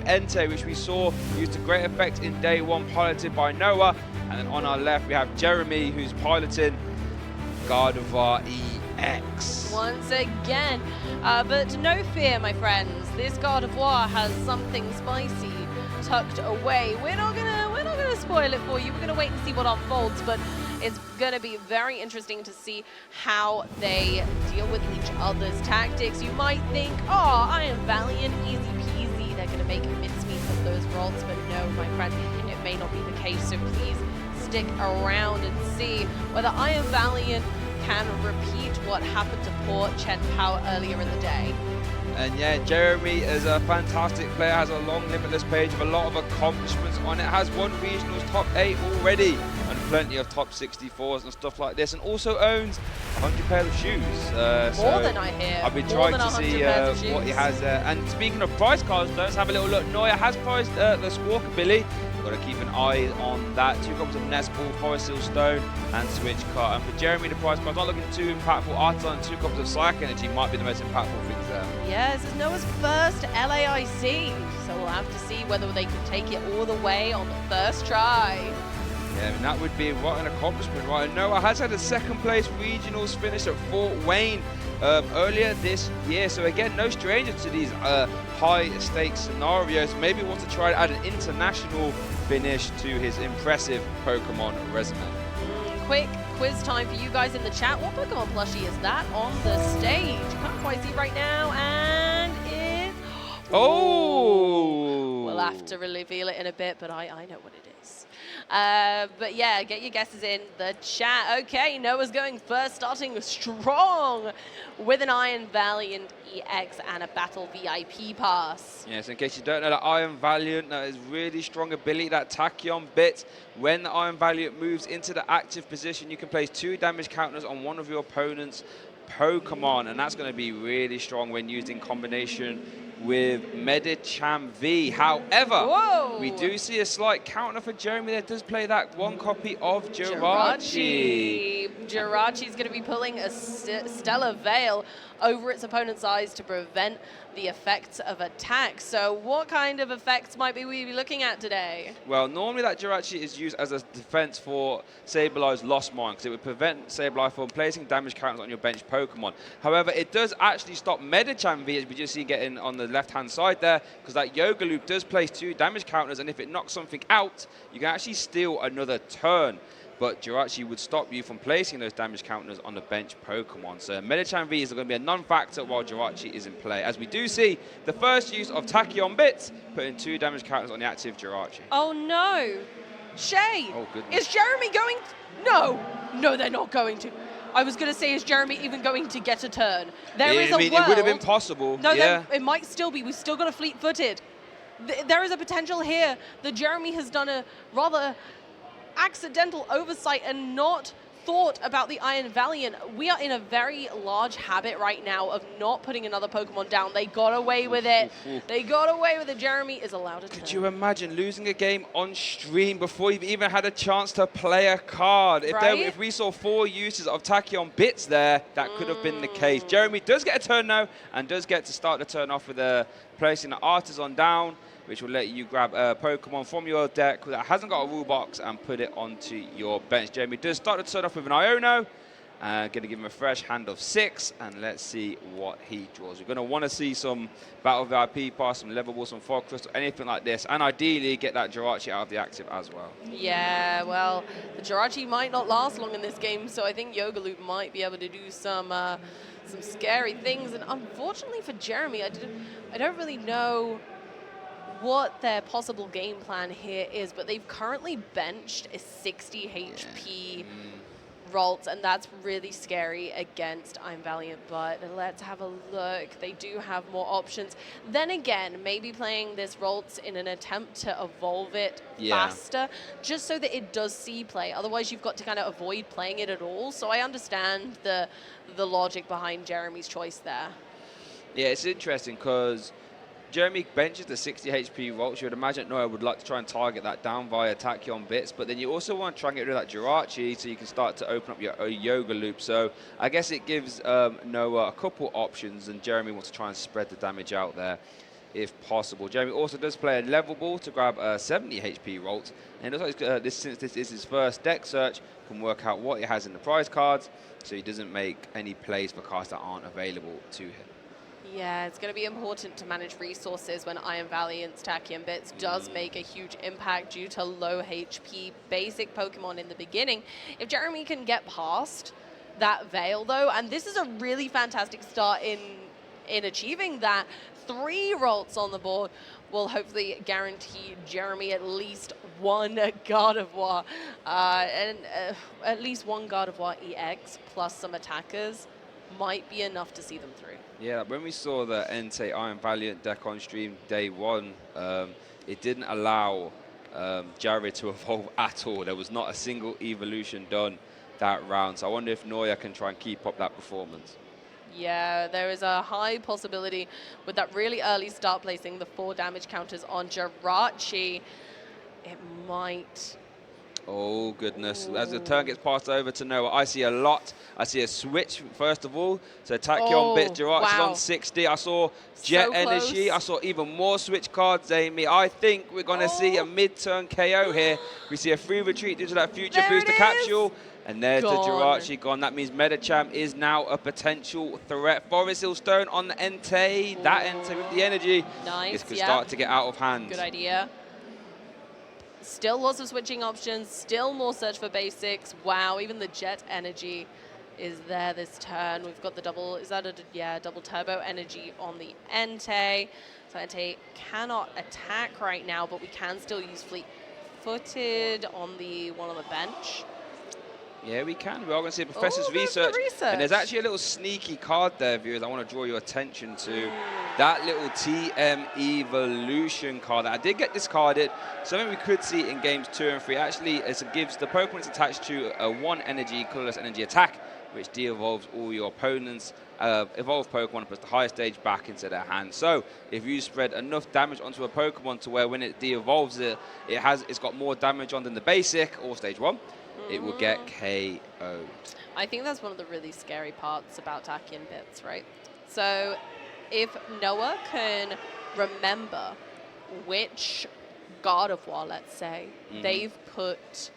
Entei, which we saw used to great effect in day one, piloted by Noah. And then on our left, we have Jeremy, who's piloting Gardevoir EX. Once again, but no fear, my friends. This Gardevoir has something spicy tucked away. We're not gonna spoil it for you. We're gonna wait and see what unfolds, but it's gonna be very interesting to see how they deal with each other's tactics. You might think, oh, I am Valiant, easy peasy. They're gonna make mincemeat of those rolls, but no, my friend, it may not be the case. So please stick around and see whether I am Valiant can repeat what happened to poor Chen Pao earlier in the day. And yeah, Jeremy is a fantastic player, has a long limitless page with a lot of accomplishments on it, has won regionals top 8 already, and plenty of top 64s and stuff like this, and also owns 100 pairs of shoes. More than I hear. I've been trying to see what he has there. And speaking of prize cards, let's have a little look. Noya has prized the Squawker Billy. Got to keep an eye on that. 2 copies of Nest Ball, Forest Seal Stone, and Switch Card. And for Jeremy, the prize card's not looking too impactful. Artisan and 2 copies of Psychic Energy might be the most impactful things there. Yeah, this is Noah's first LAIC, so we'll have to see whether they can take it all the way on the first try. Yeah, and that would be what an accomplishment, right? And Noah has had a second place regionals finish at Fort Wayne earlier this year. So again, no stranger to these high stakes scenarios. Maybe wants to try to add an international finish to his impressive Pokemon resume. Quick quiz time for you guys in the chat. What Pokemon plushie is that on the stage? Can't quite see right now, and it's... Oh! We'll have to reveal it in a bit, but I know what it is. But yeah, get your guesses in the chat. Okay, Noah's going first, starting strong with an Iron Valiant EX and a Battle VIP pass. Yes, in case you don't know, that Iron Valiant, that is really strong ability, that Tachyon bit. When the Iron Valiant moves into the active position, you can place 2 damage counters on one of your opponent's Pokemon, and that's going to be really strong when used in combination with Medicham V. However, whoa, we do see a slight counter for Jeremy that does play that 1 copy of Jirachi. Jirachi's going to be pulling a Stellar Veil over its opponent's eyes to prevent the effects of attack. So what kind of effects might we be looking at today? Well, normally that Jirachi is used as a defense for Sableye's Lost Mine, because it would prevent Sableye from placing damage counters on your bench Pokemon. However, it does actually stop Medicham V, as we just see getting on the left-hand side there, because that Yoga Loop does place 2 damage counters, and if it knocks something out, you can actually steal another turn. But Jirachi would stop you from placing those damage counters on the bench Pokemon. So Medicham V is going to be a non-factor while Jirachi is in play, as we do see the first use of Tachyon Bits, putting 2 damage counters on the active Jirachi. Oh no! Shay! Oh goodness. Is Jeremy going to... No, they're not going to. I was going to say, is Jeremy even going to get a turn? There is a world... It would have been possible. No, yeah. it might still be. We've still got a fleet-footed. There is a potential here that Jeremy has done a rather accidental oversight and not thought about the Iron Valiant. We are in a very large habit right now of not putting another Pokemon down. They got away with it. They got away with it. Jeremy is allowed to turn. Could you imagine losing a game on stream before you've even had a chance to play a card? If we saw 4 uses of Tachyon Bits there, that could have been the case. Jeremy does get a turn now, and does get to start the turn off with placing the Artisan down, which will let you grab a Pokemon from your deck that hasn't got a rule box and put it onto your bench. Jeremy does start the turn off with an Iono. Going to give him a fresh hand of 6, and let's see what he draws. We're going to want to see some Battle VIP pass, some Level Ball, some Fog Crystal, anything like this, and ideally get that Jirachi out of the active as well. Yeah, well, the Jirachi might not last long in this game, so I think Yoga Loop might be able to do some scary things. And unfortunately for Jeremy, I don't really know what their possible game plan here is, but they've currently benched a 60 HP Ralts, and that's really scary against Iron Valiant, but let's have a look. They do have more options. Then again, maybe playing this Ralts in an attempt to evolve it faster, just so that it does see play. Otherwise, you've got to kind of avoid playing it at all. So I understand the logic behind Jeremy's choice there. Yeah, it's interesting because Jeremy benches the 60 HP Ralts. You would imagine Noah would like to try and target that down via Tachyon Bits, but then you also want to try and get rid of that Jirachi so you can start to open up your Yoga Loop. So I guess it gives Noah a couple options, and Jeremy wants to try and spread the damage out there. if possible. Jeremy also does play a level ball to grab a 70 HP Rolt, and it looks like since this is his first deck search, can work out what he has in the prize cards, so he doesn't make any plays for cards that aren't available to him. Yeah, it's going to be important to manage resources when Iron Valiant's Tachyon Bits does make a huge impact due to low HP basic Pokemon in the beginning. If Jeremy can get past that Veil, though, and this is a really fantastic start in achieving that, 3 Rolts on the board will hopefully guarantee Jeremy at least one Gardevoir, and at least one Gardevoir EX plus some attackers might be enough to see them through. Yeah, when we saw the Entei Iron Valiant deck on stream day 1, it didn't allow Jared to evolve at all. There was not a single evolution done that round, so I wonder if Noya can try and keep up that performance. Yeah, there is a high possibility with that really early start placing the 4 damage counters on Jirachi. It might... Oh, goodness. Ooh. As the turn gets passed over to Noah, I see a lot. I see a switch, first of all. So Tachyon Bits, Jirachi's on 60. I saw Jet Energy. I saw even more switch cards, Amy. I think we're going to see a mid-turn KO here. We see a free retreat due to that future booster capsule. And there's the Jirachi gone. That means Medicham is now a potential threat. Forest Hill Stone on the Entei. That Entei with the energy. Nice, This could start to get out of hand. Good idea. Still lots of switching options. Still more search for basics. Wow, even the Jet Energy is there this turn. We've got the double, is that a, double turbo energy on the Entei. So Entei cannot attack right now, but we can still use fleet-footed on the one on the bench. Yeah, we can. We are going to see a Professor's Research. And there's actually a little sneaky card there, viewers, I want to draw your attention to. That little TM Evolution card that I did get discarded. Something we could see in games 2 and 3. Actually, it gives the Pokemon it's attached to a 1 energy, colorless energy attack, which de-evolves all your opponents' evolved Pokemon and puts the highest stage back into their hand. So if you spread enough damage onto a Pokemon to where when it de-evolves it, it's got more damage on than the basic or stage 1, it will get KO'd. I think that's one of the really scary parts about Tachyon Bits, right? So if Noah can remember which Gardevoir, let's say, they've put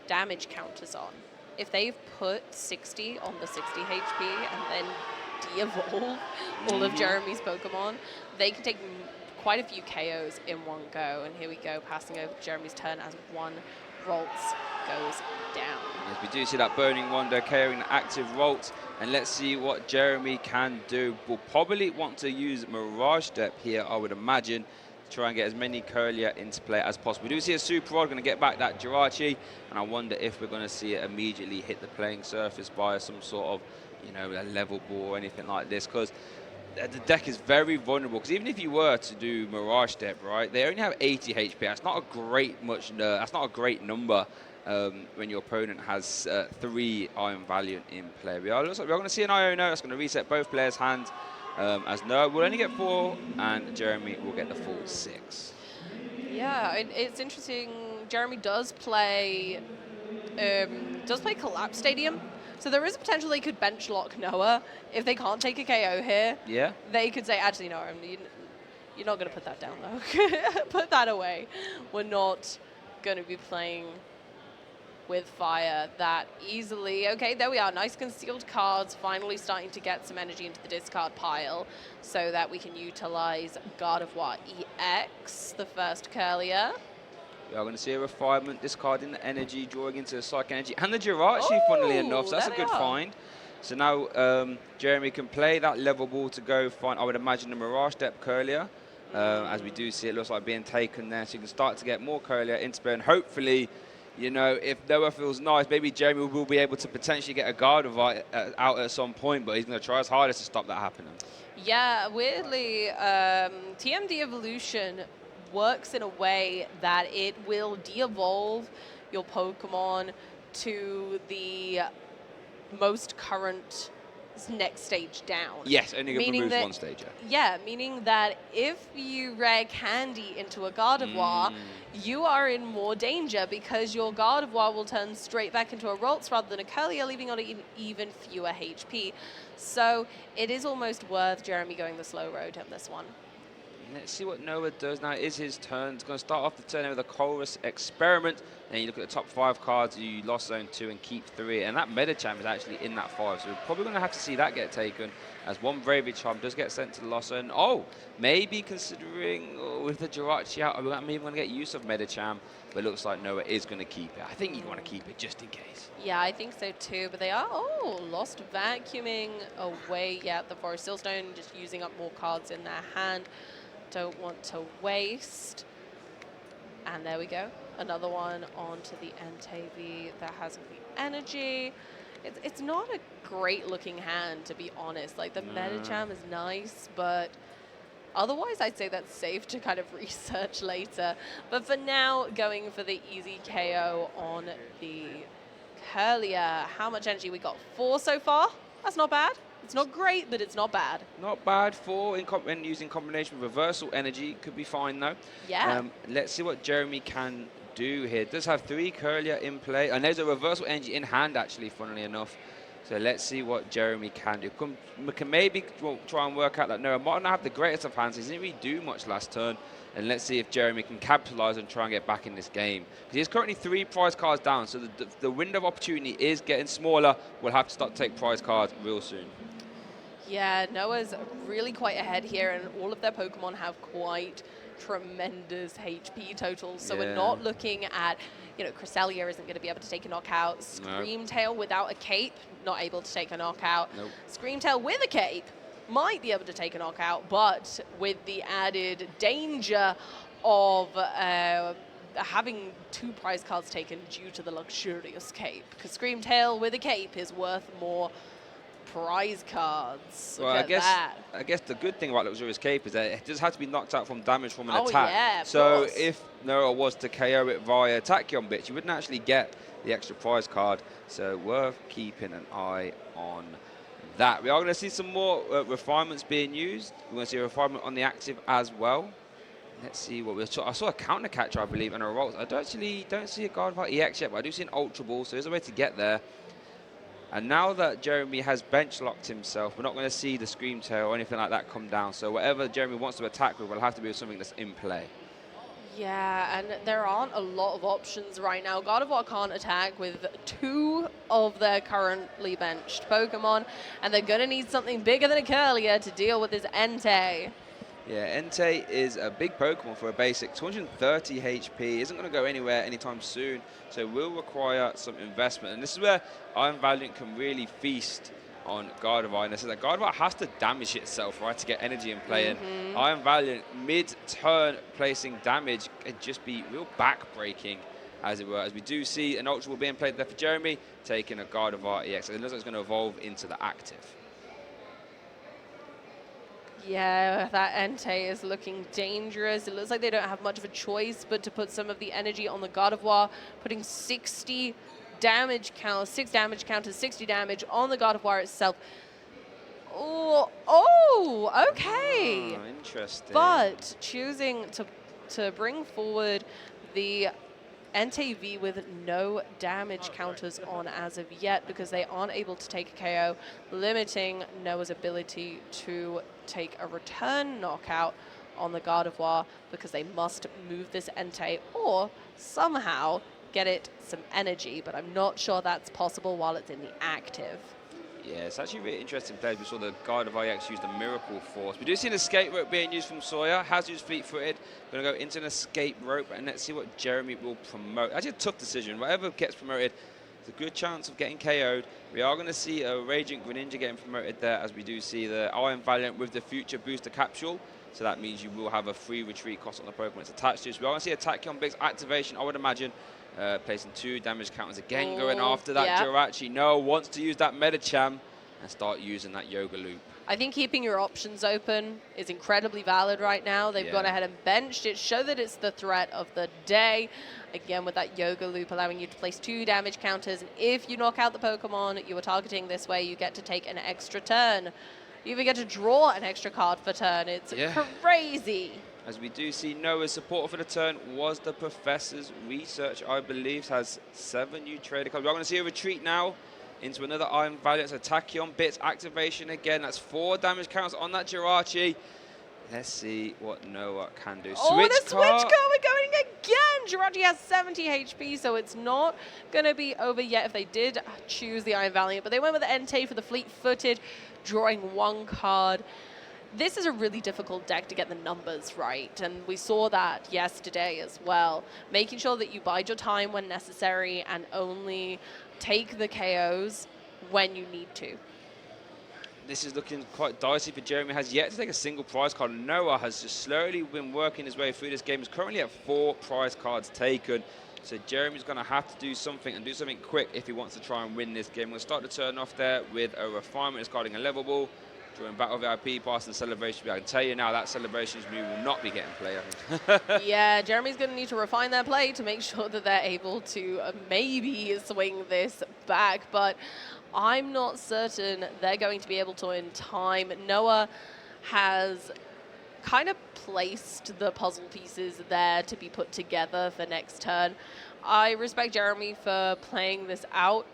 damage counters on. If they've put 60 on the 60 HP and then de-evolve all of Jeremy's Pokemon, they can take quite a few KOs in one go. And here we go, passing over Jeremy's turn as 1 Rolts goes down. As we do see that Burning Wonder carrying an active Rolt, and let's see what Jeremy can do. We'll probably want to use Mirage Step here, I would imagine, to try and get as many Curlier into play as possible. We do see a Super Rod going to get back that Jirachi, and I wonder if we're going to see it immediately hit the playing surface by some sort of, a level ball or anything like this, because the deck is very vulnerable. Because even if you were to do Mirage Step, right, they only have 80 HP. That's not a great number when your opponent has 3 Iron Valiant in play. Looks like we're going to see an Iono that's going to reset both players' hands. As Noah will only get 4, and Jeremy will get the full 6. Yeah, it's interesting. Jeremy does play Collapse Stadium. So there is a potential they could bench lock Noah. If they can't take a KO here, they could say, actually, no, you're not going to put that down, though. Put that away. We're not going to be playing with fire that easily. Okay, there we are. Nice concealed cards, finally starting to get some energy into the discard pile so that we can utilize Gardevoir EX, the first Curlier. We are going to see a refinement, discarding the energy, drawing into the Psychic Energy, and the Jirachi, funnily enough, so that's a good find. So now Jeremy can play that level ball to go find, I would imagine, the Mirage Step Curlier. As we do see, it looks like being taken there, so you can start to get more Curlier into play, and hopefully, if Noah feels nice, maybe Jeremy will be able to potentially get a Gardevoir out at some point, but he's going to try his hardest to stop that happening. Yeah, weirdly, TMD Evolution works in a way that it will de-evolve your Pokemon to the most current next stage down. Yes, only removes one stage. Yeah, meaning that if you rare Candy into a Gardevoir, you are in more danger because your Gardevoir will turn straight back into a Rolts rather than a Curlier, leaving on even fewer HP. So it is almost worth Jeremy going the slow road on this one. Let's see what Noah does now. It is his turn. It's going to start off the turn with a Chorus Experiment. And you look at the top 5 cards, you lost zone 2 and keep 3. And that Medicham is actually in that 5. So we're probably going to have to see that get taken, as one Bravery Charm does get sent to the lost zone. Oh, maybe considering with the Jirachi out, we're maybe going to get use of Medicham. But it looks like Noah is going to keep it. I think you want to keep it just in case. Yeah, I think so too. But they are, lost vacuuming away. Yeah, the Forest Stillstone just using up more cards in their hand. Don't want to waste. And there we go. Another one onto the NTV that has the energy. It's not a great looking hand, to be honest. Like, the Medicham is nice, but otherwise I'd say that's safe to kind of research later. But for now, going for the easy KO on the Curlier. How much energy we got? 4 so far? That's not bad. It's not great, but it's not bad. Not bad. 4 when using combination with reversal energy. Could be fine, though. Yeah. Let's see what Jeremy can do here. It does have 3 Curlier in play. And there's a reversal energy in hand, actually, funnily enough. So let's see what Jeremy can do. We can maybe try and work out that Noah might not have the greatest of hands. He didn't really do much last turn. And let's see if Jeremy can capitalize and try and get back in this game. Because he's currently 3 prize cards down. So the window of opportunity is getting smaller. We'll have to start to take prize cards real soon. Yeah, Noah's really quite ahead here, and all of their Pokemon have quite tremendous HP totals. So we're not looking at, Cresselia isn't going to be able to take a knockout. Screamtail without a cape, not able to take a knockout. Nope. Screamtail with a cape might be able to take a knockout, but with the added danger of having 2 prize cards taken due to the luxurious cape. Because Screamtail with a cape is worth more prize cards. Well, I guess the good thing about Luxurious Cape is that it does have to be knocked out from damage from an attack. Yeah, so course. If Noah was to KO it via Tachyon bits, you wouldn't actually get the extra prize card. So worth keeping an eye on that. We are going to see some more refinements being used. We're going to see a refinement on the active as well. Let's see what we saw. I saw a counter catcher, I believe, and a roll. I don't see a Gardevoir EX yet, but I do see an Ultra Ball, so there's a way to get there. And now that Jeremy has bench locked himself, we're not going to see the Screamtail or anything like that come down. So whatever Jeremy wants to attack with will have to be with something that's in play. Yeah, and there aren't a lot of options right now. Gardevoir can't attack with 2 of their currently benched Pokemon, and they're going to need something bigger than a Curlier to deal with this Entei. Yeah, Entei is a big Pokemon for a basic. 230 HP, isn't going to go anywhere anytime soon, so it will require some investment. And this is where Iron Valiant can really feast on Gardevoir. And this is that Gardevoir has to damage itself, right, to get energy in play. And Iron Valiant, mid-turn placing damage, can just be real back-breaking, as it were. As we do see an Ultra Ball being played there for Jeremy, taking a Gardevoir EX. It looks like it's going to evolve into the active. Yeah, that Entei is looking dangerous. It looks like they don't have much of a choice but to put some of the energy on the Gardevoir, putting 60 damage count, 6 damage counters, 60 damage on the Gardevoir itself. Oh, okay. Oh, interesting. But choosing to bring forward the Entei V with no damage counters on as of yet, because they aren't able to take a KO, limiting Noah's ability to take a return knockout on the Gardevoir, because they must move this Entei or somehow get it some energy, but I'm not sure that's possible while it's in the active. Yeah, it's actually really interesting plays. We saw the Gardevoir EX use the Miracle Force. We do see an escape rope being used from Sawyer. Has used fleet-footed. Going to go into an escape rope, and let's see what Jeremy will promote. Actually, a tough decision. Whatever gets promoted, there's a good chance of getting KO'd. We are going to see a Raging Greninja getting promoted there, as we do see the Iron Valiant with the Future Booster Capsule. So that means you will have a free retreat cost on the Pokemon it's attached to. So we are going to see a Tachyon Bix activation, I would imagine. Placing 2 damage counters again, going after that Jirachi. No, wants to use that Medicham and start using that Yoga Loop. I think keeping your options open is incredibly valid right now. They've gone ahead and benched it, show that it's the threat of the day. Again, with that Yoga Loop allowing you to place 2 damage counters. And if you knock out the Pokemon you are targeting this way, you get to take an extra turn. You even get to draw an extra card for turn. It's crazy. As we do see, Noah's support for the turn was the Professor's research, I believe, has 7 new trader cards. We're going to see a retreat now into another Iron Valiant. So Tachyon Bits activation again. That's 4 damage counts on that Jirachi. Let's see what Noah can do. Oh, the switch card, we're going again. Jirachi has 70 HP, so it's not going to be over yet if they did choose the Iron Valiant, but they went with the Entei for the fleet-footed, drawing one card. This is a really difficult deck to get the numbers right, and we saw that yesterday as well. Making sure that you bide your time when necessary and only take the KOs when you need to. This is looking quite dicey for Jeremy. Has yet to take a single prize card. Noah has just slowly been working his way through this game. He's currently at 4 prize cards taken. So Jeremy's going to have to do something and do something quick if he wants to try and win this game. We'll start the turn off there with a refinement discarding a level ball. Drawing Battle VIP pass and celebration. I can tell you now that celebrations move will not be getting played. Yeah, Jeremy's going to need to refine their play to make sure that they're able to maybe swing this back, but I'm not certain they're going to be able to in time. Noah has kind of placed the puzzle pieces there to be put together for next turn. I respect Jeremy for playing this out.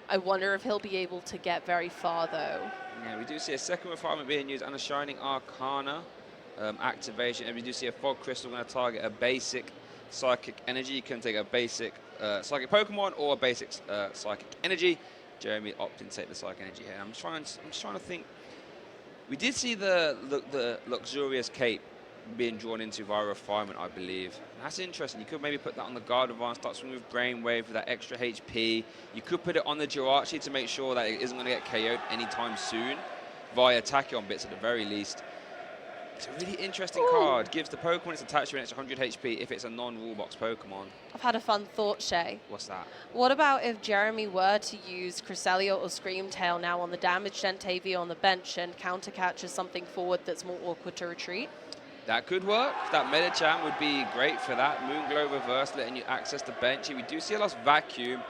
I wonder if he'll be able to get very far, though. Yeah, we do see a second refinement being used and a Shining Arcana activation. And we do see a Fog Crystal going to target a basic Psychic Energy. You can take a basic Psychic Pokemon or a basic Psychic Energy. Jeremy opting to take the Psychic Energy here. I'm trying to think. We did see the Luxurious Cape being drawn into via refinement, I believe. That's interesting. You could maybe put that on the Gardevoir, start swinging with Brainwave for that extra HP. You could put it on the Jirachi to make sure that it isn't going to get KO'd anytime soon via Tachyon bits at the very least. It's a really interesting card. Gives the Pokemon its attachment extra 100 HP if it's a non-rule box Pokemon. I've had a fun thought, Shay. What's that? What about if Jeremy were to use Cresselia or Screamtail now on the damaged Entei on the bench and counter catches something forward that's more awkward to retreat? That could work. That Medicham would be great for that. Moonglow reverse, letting you access the bench. Here we do see a lost Vacuum.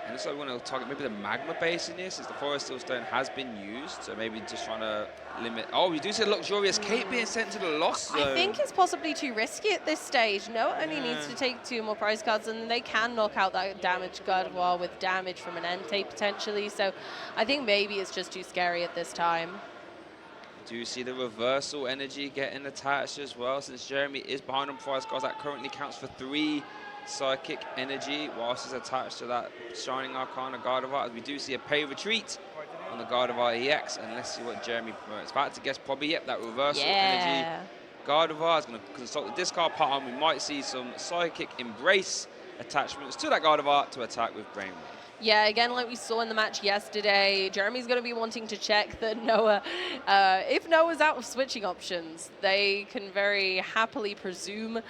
And looks like we want to target maybe the Magma base in this, as the Forest Steel Stone has been used. So maybe just trying to limit. Oh, we do see a Luxurious Cape being sent to the Lost Zone. I think it's possibly too risky at this stage. Noah only needs to take 2 more prize cards, and they can knock out that damaged Gardevoir with damage from an Entei potentially. So I think maybe it's just too scary at this time. Do you see the Reversal Energy getting attached as well? Since Jeremy is behind on prize cards, that currently counts for 3 Psychic Energy whilst it's attached to that Shining Arcana Gardevoir. As we do see a Pay Retreat on the Gardevoir EX, and let's see what Jeremy promotes. About to guess probably, yep, that Reversal Energy. Gardevoir is going to consult the discard pile, and we might see some Psychic Embrace attachments to that Gardevoir to attack with Brainwave. Yeah, again, like we saw in the match yesterday, Jeremy's going to be wanting to check that Noah, if Noah's out of switching options, they can very happily presume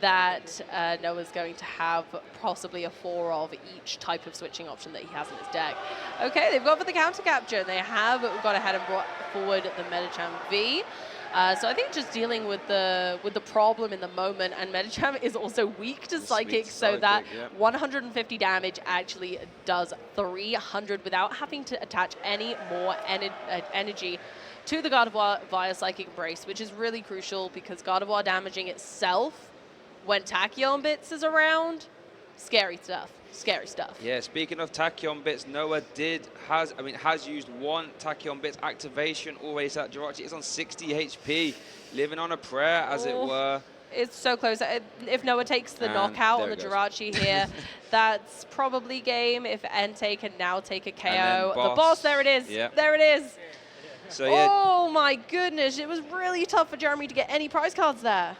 that Noah's going to have possibly a 4 of each type of switching option that he has in his deck. Okay, they've gone for the counter capture, and they have gone ahead and brought forward the Medicham V. So I think just dealing with the problem in the moment, and Medicham is also weak to Psychic, so that 150 damage actually does 300 without having to attach any more energy to the Gardevoir via Psychic Embrace, which is really crucial because Gardevoir damaging itself when Tachyon Bits is around, scary stuff. Scary stuff. Yeah, speaking of Tachyon Bits, Noah has used 1 Tachyon Bits activation always at Jirachi. It's on 60 HP, living on a prayer, as it were. It's so close. If Noah takes the knockout on the Jirachi here, that's probably game. If Entei can now take a KO. The boss, there it is. Yep. There it is. So, yeah. Oh my goodness, it was really tough for Jeremy to get any prize cards there.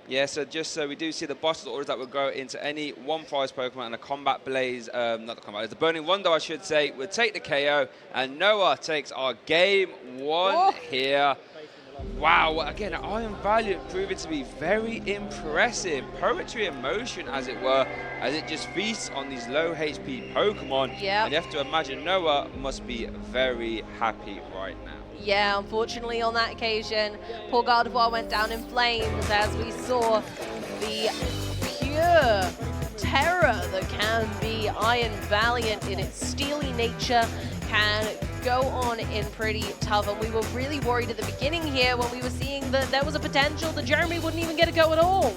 Yeah, so just so we do see the boss orders that would go into any 1 prize Pokemon, and a Combat Blaze, not the Combat Blaze, the Burning Rondo, I should say, would take the KO, and Noah takes our game 1 here. Wow, again, Iron Valiant proving to be very impressive. Poetry in motion, as it were, as it just feasts on these low HP Pokemon. Yeah. And you have to imagine Noah must be very happy right now. Yeah, unfortunately on that occasion, poor Gardevoir went down in flames as we saw the pure terror that can be Iron Valiant in its steely nature can go on in pretty tough. And we were really worried at the beginning here when we were seeing that there was a potential that Jeremy wouldn't even get a go at all.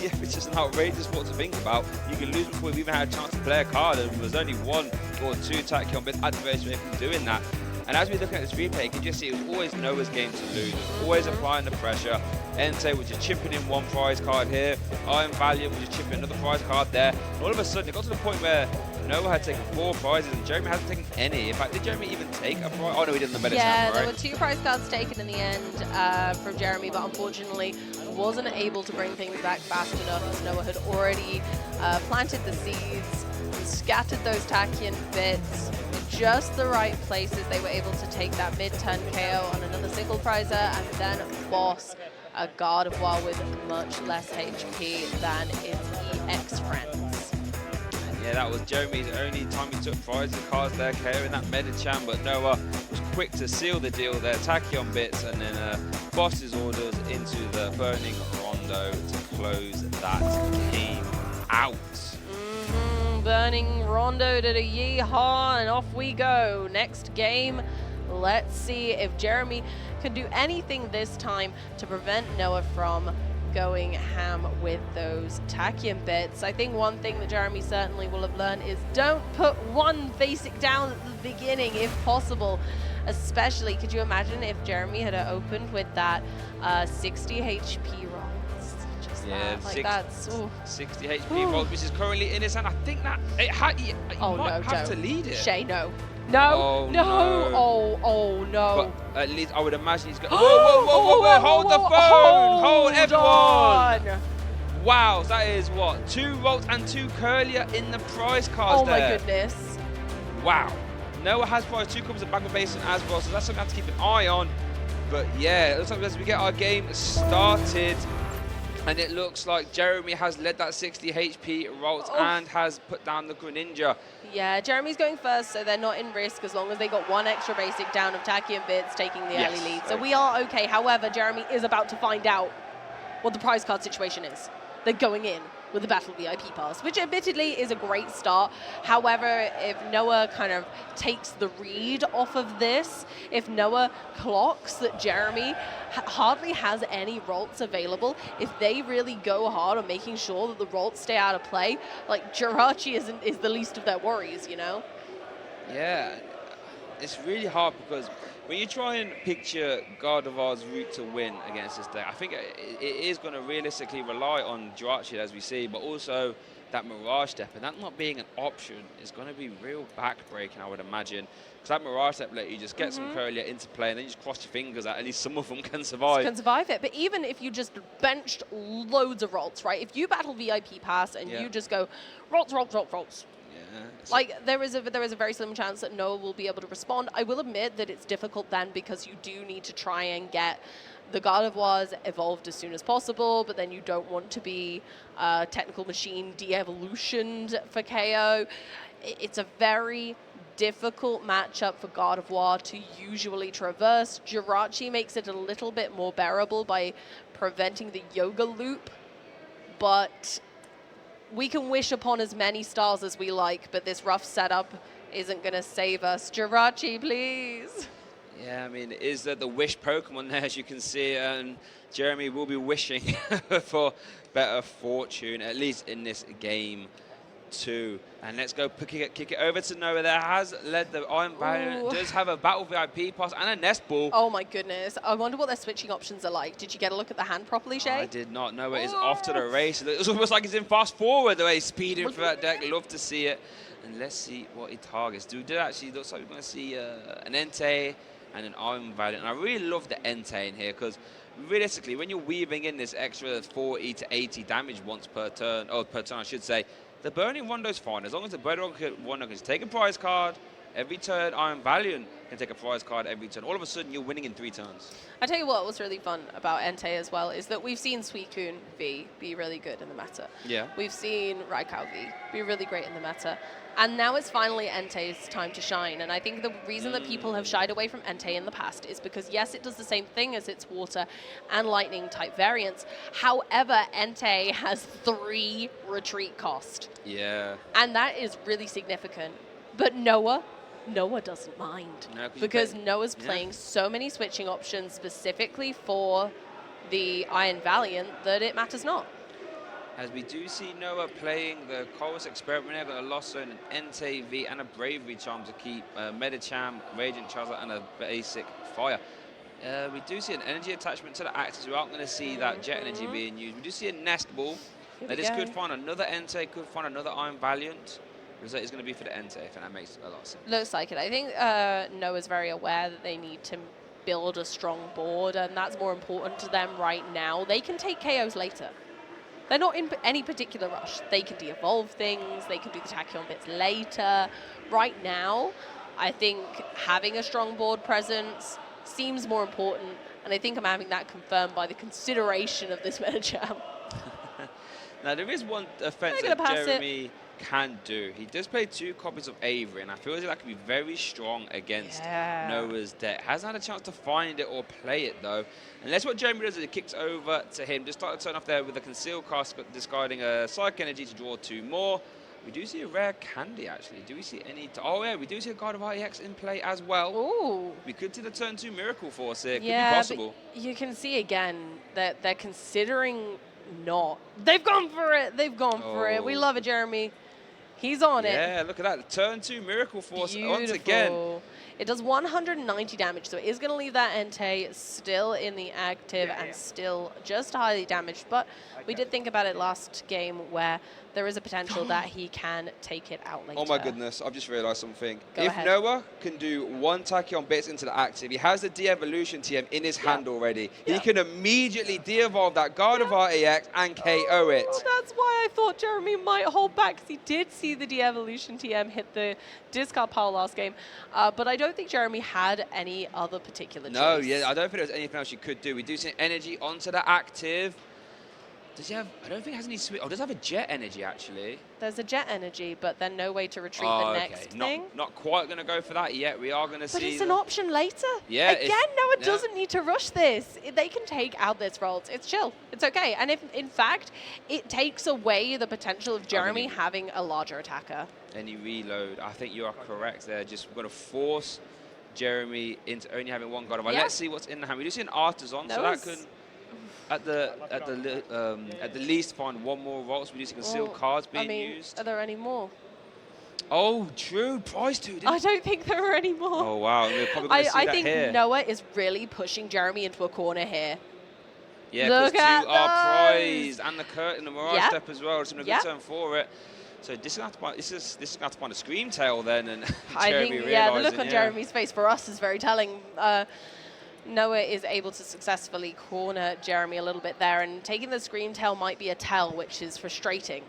Yeah, it's just an outrageous sport to think about. You can lose before you've even had a chance to play a card, and there's only 1 or 2 Tachyon Bits activation from doing that. And as we look at this replay, you can just see it was always Noah's game to lose. It was always applying the pressure. Entei was just chipping in one prize card here. Iron Valiant was just chipping another prize card there. And all of a sudden, it got to the point where Noah had taken 4 prizes and Jeremy hadn't taken any. In fact, did Jeremy even take a prize? Oh, no, he didn't. The yeah, right? There were 2 prize cards taken in the end from Jeremy, but unfortunately wasn't able to bring things back fast enough as Noah had already planted the seeds, scattered those Tachyon bits in just the right places. They were able to take that mid-turn KO on another single prizer and then boss a God of War with much less HP than its EX friends. Yeah, that was Jeremy's only time he took prizes cards there, KOing that Medicham, but Noah was quick to seal the deal there. Tachyon bits and then boss his orders into the Burning Rondo to close that game out. Burning Rondo did a yeehaw, and off we go. Next game, let's see if Jeremy can do anything this time to prevent Noah from going ham with those Tachyon bits. I think one thing that Jeremy certainly will have learned is don't put one basic down at the beginning if possible. Especially, could you imagine if Jeremy had opened with that 60 HP roll? Yeah, like that's 60 HP roll, which is currently in his hand. I think that it might have to lead it. Shay, no. No, oh no. But at least I would imagine he's going. Whoa, hold the phone! Hold everyone! On. Wow, that is what? 2 Rolts and 2 Curlier in the prize cards there. Oh my goodness. Wow. Noah has prize 2 comes of Bagma Basin as well, so that's something I have to keep an eye on. But yeah, it looks like as we get our game started, and it looks like Jeremy has led that 60 HP Rolts and has put down the Greninja. Yeah, Jeremy's going first, so they're not in risk as long as they got 1 extra basic down of Tachyon bits taking the early lead. So we are okay. However, Jeremy is about to find out what the prize card situation is. They're going in with the Battle VIP pass, which admittedly is a great start. However, if Noah kind of takes the read off of this, if Noah clocks that Jeremy hardly has any Rolts available, if they really go hard on making sure that the Rolts stay out of play, like Jirachi is the least of their worries, you know? Yeah, it's really hard because when you try and picture Gardevoir's route to win against this deck, I think it is going to realistically rely on Jirachi, as we see, but also that Mirage Step, and that not being an option is going to be real back-breaking, I would imagine. Because that Mirage Step let you just get some Curlier into play, and then you just cross your fingers that at least some of them can survive. Can survive it, but even if you just benched loads of Rolts, right? If you battle VIP pass and you just go Rolts, like there is a very slim chance that Noah will be able to respond. I will admit that it's difficult then because you do need to try and get the Gardevoirs evolved as soon as possible, but then you don't want to be Technical Machine de-evolutioned for KO. It's a very difficult matchup for Gardevoir to usually traverse. Jirachi makes it a little bit more bearable by preventing the Yoga Loop, but we can wish upon as many stars as we like, but this rough setup isn't going to save us. Jirachi, please. Yeah, I mean, is that the wish Pokemon there, as you can see, and Jeremy will be wishing for better fortune, at least in this game too. And let's go kick it over to Noah. There has led the Iron Baron, does have a Battle VIP pass and a Nest Ball. Oh my goodness. I wonder what their switching options are like. Did you get a look at the hand properly, Shay? I did not. Noah is off to the race. It's almost like he's in fast forward the way he's speeding for that deck. Love to see it. And let's see what he targets. Dude, it actually looks like we're going to see an Entei and an Iron Valiant. And I really love the Entei in here because realistically, when you're weaving in this extra 40 to 80 damage once per turn, or per turn I should say, the Burning Rondo's fine. As long as the Burning Rondo can take a prize card every turn, Iron Valiant can take a prize card every turn. All of a sudden, you're winning in 3 turns. I tell you what was really fun about Entei as well is that we've seen Suicune V be really good in the meta. Yeah. We've seen Raikou V be really great in the meta. And now it's finally Entei's time to shine. And I think the reason that people have shied away from Entei in the past is because, yes, it does the same thing as its water and lightning type variants. However, Entei has 3 retreat cost. Yeah. And that is really significant. But Noah doesn't mind. No, because Noah's playing so many switching options specifically for the Iron Valiant that it matters not. As we do see Noah playing the Chorus Experiment here, got a Lost Zone, an Entei V, and a Bravery Charm to keep Medicham, Radiant Charizard, and a basic Fire. We do see an energy attachment to the Axis. We aren't going to see that Jet Energy being used. We do see a Nest Ball. Now this could find another Entei, could find another Iron Valiant. Result is going to be for the Entei, if that makes a lot of sense. Looks like it. I think Noah's very aware that they need to build a strong board, and that's more important to them right now. They can take KOs later. They're not in any particular rush. They can de-evolve things, they can do the Tachyon bits later. Right now, I think having a strong board presence seems more important, and I think I'm having that confirmed by the consideration of this Medicham. Now, there is one offense that Jeremy can do. He does play 2 copies of Avery, and I feel as if that could be very strong against Noah's deck. Hasn't had a chance to find it or play it, though. Unless what Jeremy does is it kicks over to him. Just start to turn off there with a Concealed Cast, discarding a Psychic Energy to draw 2 more. We do see a rare Candy, actually. Do we see any... Oh, yeah, we do see a God of REX in play as well. Ooh. We could see the turn 2 Miracle Force here. Could be Yeah, possible. but you can see, again, that they're considering not. They've gone for it. They've gone for it. We love it, Jeremy. He's on it. Yeah, look at that. Turn 2 Miracle Force once again. It does 190 damage, so it is going to leave that Entei still in the active and still just highly damaged. But we did think about it last game where there is a potential that he can take it out later. Oh my goodness, I've just realised something. Go if ahead. Noah can do 1 Tachyon bits into the active, he has the de-evolution TM in his hand already. He can immediately de-evolve that God of REX and KO it. That's why I thought Jeremy might hold back, because he did see the de-evolution TM hit the discard pile last game. But I don't think Jeremy had any other particular choice. No, yeah, I don't think there's anything else you could do. We do see energy onto the active. Does he have... I don't think he has any switch... Oh, does he have a Jet Energy, actually? There's a Jet Energy, but then no way to retreat the next thing. Not quite going to go for that yet. We are going to see... But it's an option later. Yeah. Again, Noah doesn't need to rush this. They can take out this Rolls. It's chill. It's okay. And if, in fact, it takes away the potential of Jeremy having a larger attacker. Any reload. I think you are correct there. Just going to force Jeremy into only having 1 God of War. Let's see what's in the hand. We do see an Artisan, so that could... At the least, find 1 more Rolls. We do see Concealed Cards being used. Are there any more? Oh, true. Prize 2. I don't think there are any more. Oh, wow. We're probably going to see that here. I think Noah is really pushing Jeremy into a corner here. Yeah, because 2 are prized. And the Curtain, the Mirage Step as well. It's been a good turn for it. So this is going to have to find a Scream Tail then. And I think, the look on Jeremy's face for us is very telling. Noah is able to successfully corner Jeremy a little bit there, and taking the Scream Tail might be a tell, which is frustrating.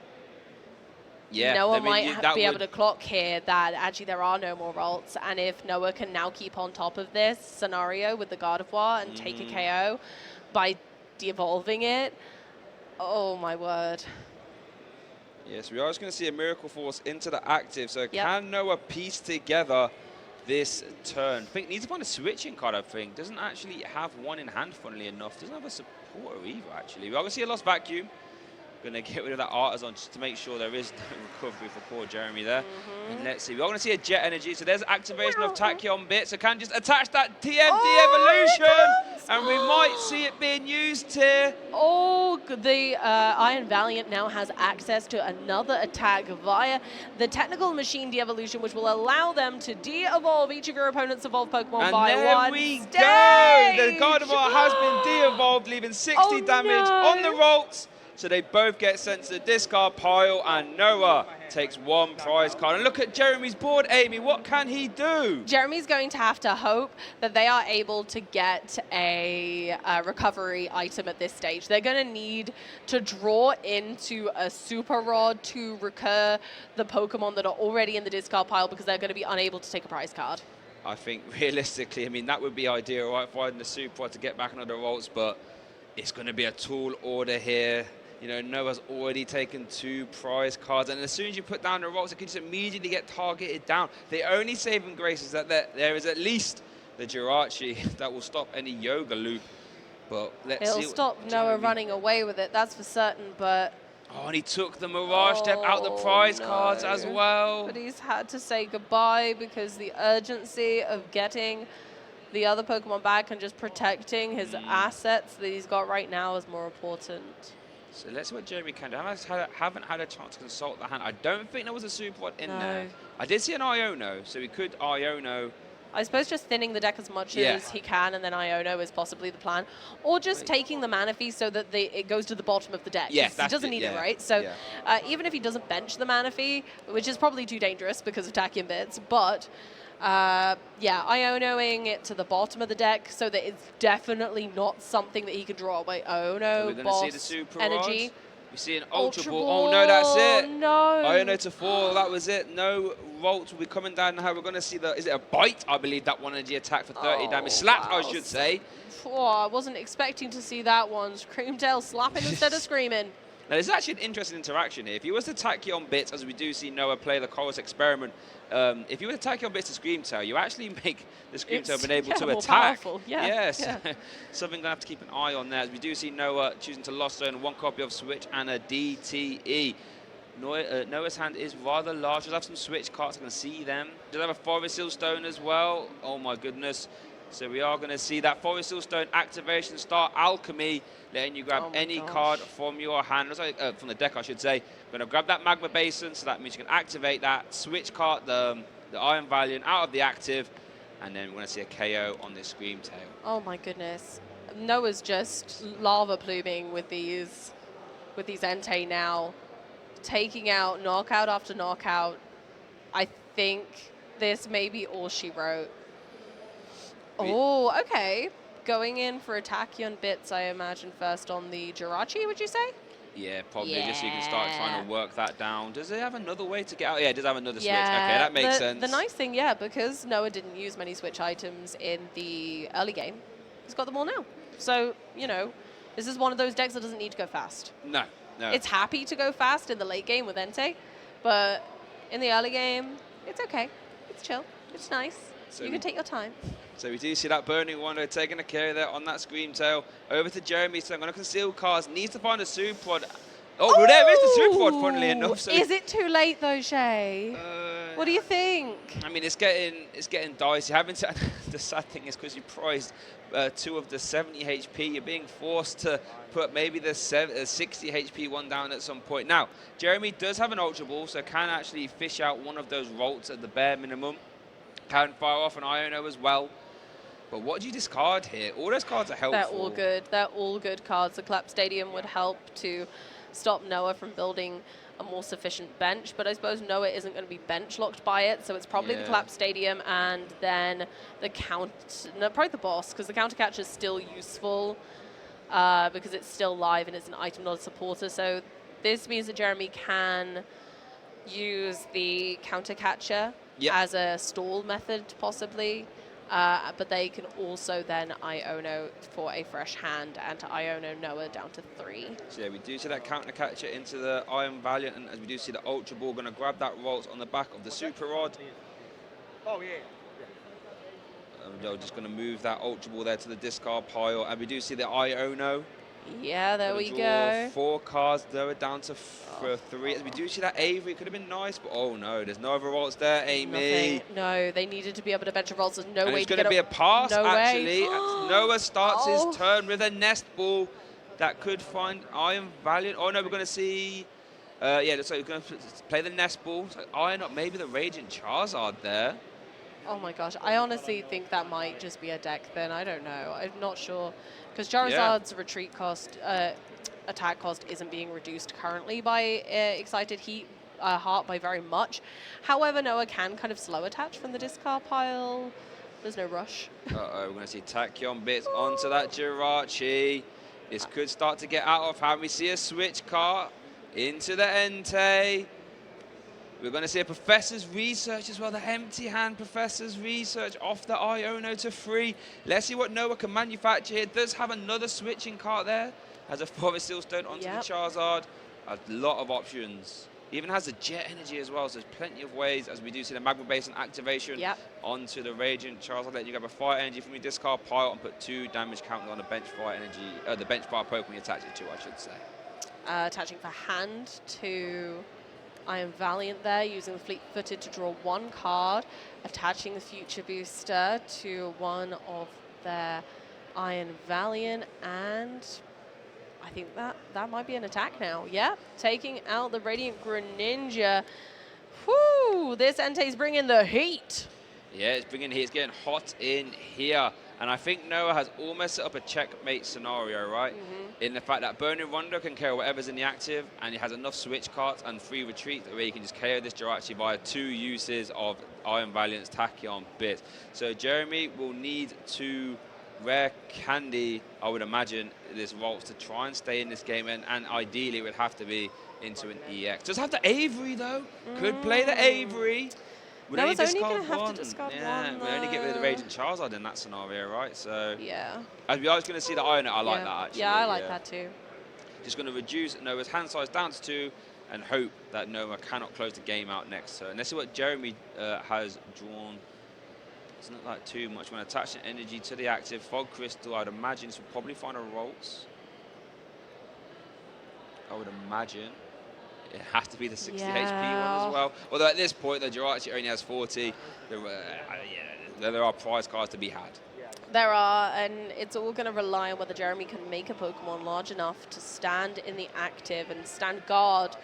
Yeah, Noah might be able to clock here that actually there are no more ults, and if Noah can now keep on top of this scenario with the God of War and take a KO by de-evolving it, oh my word. Yes, we are just going to see a Miracle Force into the active, so can Noah piece together this turn? I think needs to find a switching card, I think. Doesn't actually have 1 in hand, funnily enough. Doesn't have a supporter either, actually. We're going to see a Lost Vacuum. Going to get rid of that Artisan just to make sure there is no recovery for poor Jeremy there. And let's see. We're going to see a Jet Energy. So there's activation of Tachyon bits. So can just attach that TM de-evolution. And we might see it being used here. Oh, the Iron Valiant now has access to another attack via the Technical Machine de-evolution, which will allow them to de-evolve each of your opponent's evolved Pokemon by 1 And there we go. The God of War has been de-evolved, leaving 60 damage on the Rolts. So they both get sent to the discard pile, and Noah takes 1 prize card. And look at Jeremy's board, Amy. What can he do? Jeremy's going to have to hope that they are able to get a recovery item at this stage. They're going to need to draw into a Super Rod to recur the Pokemon that are already in the discard pile, because they're going to be unable to take a prize card. I think realistically, I mean, that would be ideal, right? Finding the Super Rod to get back on the Rolts, but it's going to be a tall order here. You know, Noah's already taken 2 prize cards, and as soon as you put down the Rolts, it can just immediately get targeted down. The only saving grace is that there is at least the Jirachi that will stop any Yoga Loop. But let's see. It'll stop Noah running away with it, that's for certain, but... Oh, and he took the Mirage Step out the prize cards as well. But he's had to say goodbye because the urgency of getting the other Pokemon back and just protecting his assets that he's got right now is more important. So let's see what Jeremy can do. I haven't had a chance to consult the hand. I don't think there was a super rod in there. I did see an Iono, so we could Iono. I suppose just thinning the deck as much as he can, and then Iono is possibly the plan. Or just taking the mana fee so that it goes to the bottom of the deck. Yes, he doesn't need it, right? So even if he doesn't bench the mana fee, which is probably too dangerous because of Tachyon Bits, but Ionoing it to the bottom of the deck so that it's definitely not something that he can draw by Iono, We're boss, see the super energy. Rod. We see an Ultra Ball. Oh no, that's it. No. Iono to 4, that was it. No Volt will be coming down now. We're going to see is it a bite? I believe that one energy attack for 30 damage. Slap, I should say. Oh, I wasn't expecting to see that one. Screamtail slapping instead of screaming. Now, there's actually an interesting interaction here. If you was to Tachyon Bits, as we do see Noah play the Chorus Experiment, if you were to Tachyon Bits to Screamtail, you actually make the Screamtail been able to more attack. Powerful. Yes. Something going to have to keep an eye on there. As we do see Noah choosing to Lost Zone, 1 copy of Switch and a DTE. Noah's hand is rather large. Does have some Switch cards. I can see them. Does have a Forest Seal Stone as well. Oh my goodness. So we are going to see that Forest Seal Stone activation start Alchemy, letting you grab any card from your hand, from the deck, I should say. Going to grab that Magma Basin, so that means you can activate that, switch card the Iron Valiant out of the active, and then we're going to see a KO on this Screamtail. Oh my goodness. Noah's just lava pluming with these Entei now, taking out knockout after knockout. I think this may be all she wrote. Oh, okay. Going in for a Tachyon Bits, I imagine, first on the Jirachi, would you say? Yeah, probably, just so you can start trying to work that down. Does it have another way to get out? Yeah, it does have another switch. Okay, that makes sense. The nice thing, because Noah didn't use many switch items in the early game, he's got them all now. So, this is one of those decks that doesn't need to go fast. No. It's happy to go fast in the late game with Entei, but in the early game, it's okay. It's chill. It's nice. So you can take your time. So we do see that Burning Wonder taking a carry there on that Screamtail. Over to Jeremy, so I'm going to conceal cards. Needs to find a Super Rod. Oh, there is the Super Rod, funnily enough. So is it too late, though, Shay? What do you think? I mean, it's getting dicey. The sad thing is because you prized 2 of the 70 HP, you're being forced to put maybe the 60 HP one down at some point. Now, Jeremy does have an Ultra Ball, so can actually fish out one of those Rolts at the bare minimum. Can fire off an Iono as well. But what do you discard here? All those cards are helpful. They're all good. They're all good cards. The Collapse Stadium would help to stop Noah from building a more sufficient bench, but I suppose Noah isn't going to be bench locked by it, so it's probably the Collapse Stadium and then the probably the boss, because the counter catcher is still useful because it's still live and it's an item, not a supporter. So this means that Jeremy can use the counter catcher as a stall method, possibly. But they can also then Iono for a fresh hand and to Iono Noah down to 3. So yeah, we do see that counter catcher into the Iron Valiant, and as we do see the Ultra Ball going to grab that Rolt on the back of the Super Rod. Oh yeah. They're just going to move that Ultra Ball there to the discard pile, and we do see the Iono. Yeah, there we go. 4 cards, lower down to 3. As we do see that Avery, it could have been nice, but oh no, there's no other Rolts there, Amy. Nothing. No, they needed to be able to bench a Rolts. There's no way to get it. It's going to be a pass, actually. Noah starts his turn with a Nest Ball that could find Iron Valiant. Oh no, we're going to see... so we're going to play the Nest Ball. So Iron up, maybe the Radiant Charizard there. Oh my gosh, I honestly think that might just be a deck then. I don't know. I'm not sure. Because Charizard's retreat cost, attack cost isn't being reduced currently by Excited Heart by very much. However, Noah can kind of slow attach from the discard pile. There's no rush. We're going to see Tachyon Bits onto that Jirachi. This could start to get out of hand. We see a switch card into the Entei. We're going to see a Professor's Research as well, the empty hand Professor's Research off the Iono to 3. Let's see what Noah can manufacture here. Does have another switching card there. Has a Forest Seal Stone onto the Charizard. A lot of options. Even has the Jet Energy as well, so there's plenty of ways, as we do see the Magma Basin activation onto the Radiant Charizard. Letting you grab a Fire Energy from your discard pile and put 2 damage counter on the bench Fire Energy, the bench Fire Pokemon you attach it to, I should say. Attaching for hand to Iron Valiant there, using the Fleet-Footed to draw 1 card, attaching the Future Booster to one of their Iron Valiant, and I think that might be an attack now. Yep, taking out the Radiant Greninja. Whoo, this Entei's bringing the heat. Yeah, it's bringing heat. It's getting hot in here. And I think Noah has almost set up a checkmate scenario, right? In the fact that Burning Rondo can KO whatever's in the active, and he has enough switch cards and free retreat where he can just KO this Jirachi via 2 uses of Iron Valiant's Tachyon Bits. So Jeremy will need to rare candy, I would imagine, this Ralts to try and stay in this game, and ideally it would have to be into an EX. Does have the Avery though. Could play the Avery. Would only discard one. Yeah, we only get rid of the Raging Charizard in that scenario, right? So yeah. As we are going to see the Iron, I like that actually. Yeah, I like that too. Just going to reduce Noah's hand size down to 2 and hope that Noah cannot close the game out next turn. Let's see what Jeremy has drawn. It's not like too much. When attaching energy to the active Fog Crystal, I'd imagine this will probably find a Ralts. I would imagine. It has to be the 60 HP one as well. Although at this point, the Jirachi only has 40. There are prize cards to be had. There are, and it's all going to rely on whether Jeremy can make a Pokemon large enough to stand in the active and stand guard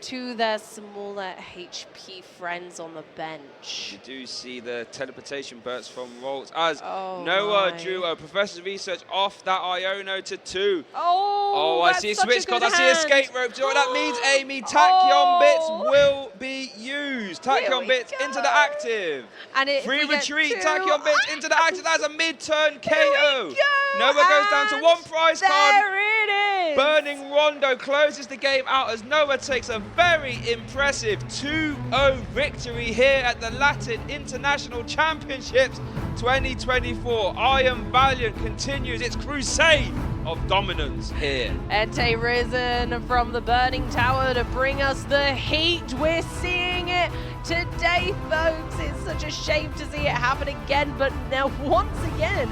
to their smaller HP friends on the bench. You do see the teleportation bursts from Ralts as Noah drew a Professor's Research off that Iono to 2. Oh, I see a switch card. I see escape rope. Do you know what that means, Amy? Tachyon Bits will be used. Tachyon Bits into the active. And free retreat. Tachyon Bits into the active. That's a mid-turn KO. Noah goes down to 1 prize card. There it is. Burning Rondo closes the game out as Noah takes a very impressive 2-0 victory here at the Latin International Championships 2024. Iron Valiant continues its crusade of dominance here. Entei risen from the burning tower to bring us the heat. We're seeing it today, folks. It's such a shame to see it happen again, but now once again,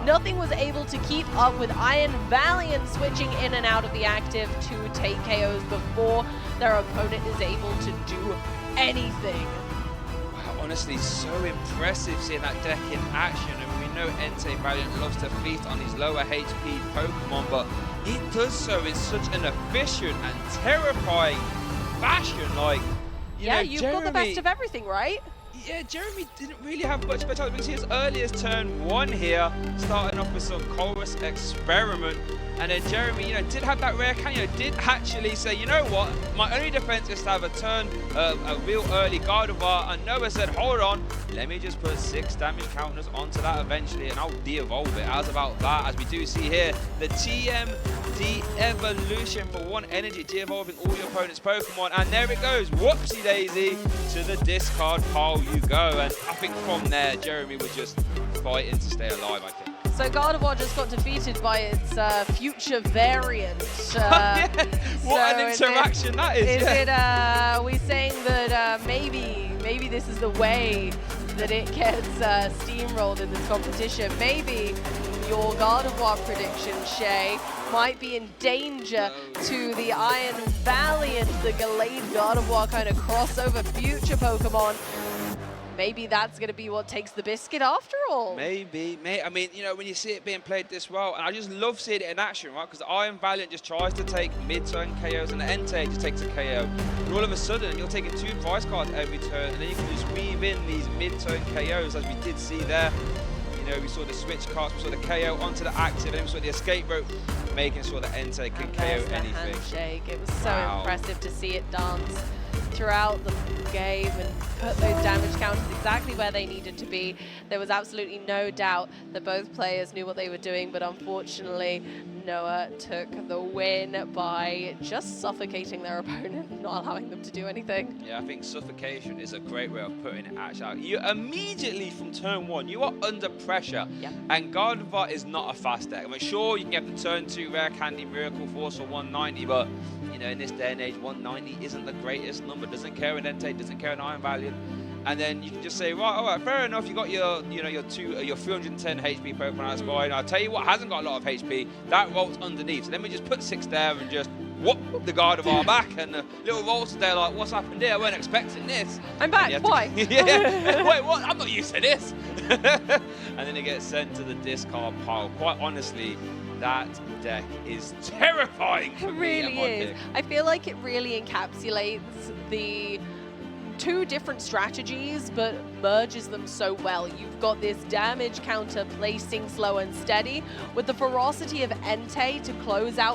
nothing was able to keep up with Iron Valiant switching in and out of the active to take KOs before their opponent is able to do anything. Wow, honestly, so impressive seeing that deck in action. And we know Entei Valiant loves to feast on his lower HP Pokemon, but it does so in such an efficient and terrifying fashion. Like, you've got the best of everything, right? Yeah, Jeremy didn't really have much better time. We can see his earliest turn 1 here, starting off with some Chorus Experiment. And then Jeremy, did have that rare can, did actually say, you know what, my only defense is to have a turn, a real early Gardevoir. And Noah said, hold on, let me just put 6 damage counters onto that eventually, and I'll de-evolve it. As about that, as we do see here, the TMD Evolution for 1 energy, de-evolving all your opponent's Pokemon. And there it goes, whoopsie daisy, to the discard pile you go. And I think from there, Jeremy was just fighting to stay alive, I think. So Gardevoir just got defeated by its future variant. What an interaction that is. Is it, are we saying that maybe this is the way that it gets steamrolled in this competition? Maybe your Gardevoir prediction, Shay, might be in danger to the Iron Valiant, the Gallade Gardevoir kind of crossover future Pokemon. Maybe that's going to be what takes the biscuit after all. Maybe. I mean, when you see it being played this well, and I just love seeing it in action, right? Because the Iron Valiant just tries to take mid-turn KOs, and the Entei just takes a KO. And all of a sudden, you're taking 2 prize cards every turn, and then you can just weave in these mid-turn KOs, as we did see there. We saw the switch cards, we saw the KO onto the active, and then we saw the escape rope, making sure that Entei can KO anything. Handshake. It was so impressive to see it dance throughout the game and put those damage counters exactly where they needed to be. There was absolutely no doubt that both players knew what they were doing, but unfortunately Noah took the win by just suffocating their opponent, not allowing them to do anything. Yeah, I think suffocation is a great way of putting it actually. You immediately from turn 1, you are under pressure, and Gardevoir is not a fast deck. I mean, sure, you can get the turn 2 rare candy Miracle Force for 190, but in this day and age, 190 isn't the greatest number. Doesn't care an Entei, doesn't care an Iron Valiant. And then you can just say, right, all right, fair enough. You got your 310 HP Pokemon. That's fine. I'll tell you what hasn't got a lot of HP. That Ralts underneath. So let me just put 6 there and just whoop the Gardevoir back. And the little Ralts there, like, what's happened here? I weren't expecting this. I'm back. Why? Wait, what? I'm not used to this. And then it gets sent to the discard pile. Quite honestly, That deck is terrifying for It me. really is. I feel like it really encapsulates the two different strategies, but merges them so well. You've got this damage counter placing slow and steady with the ferocity of Entei to close out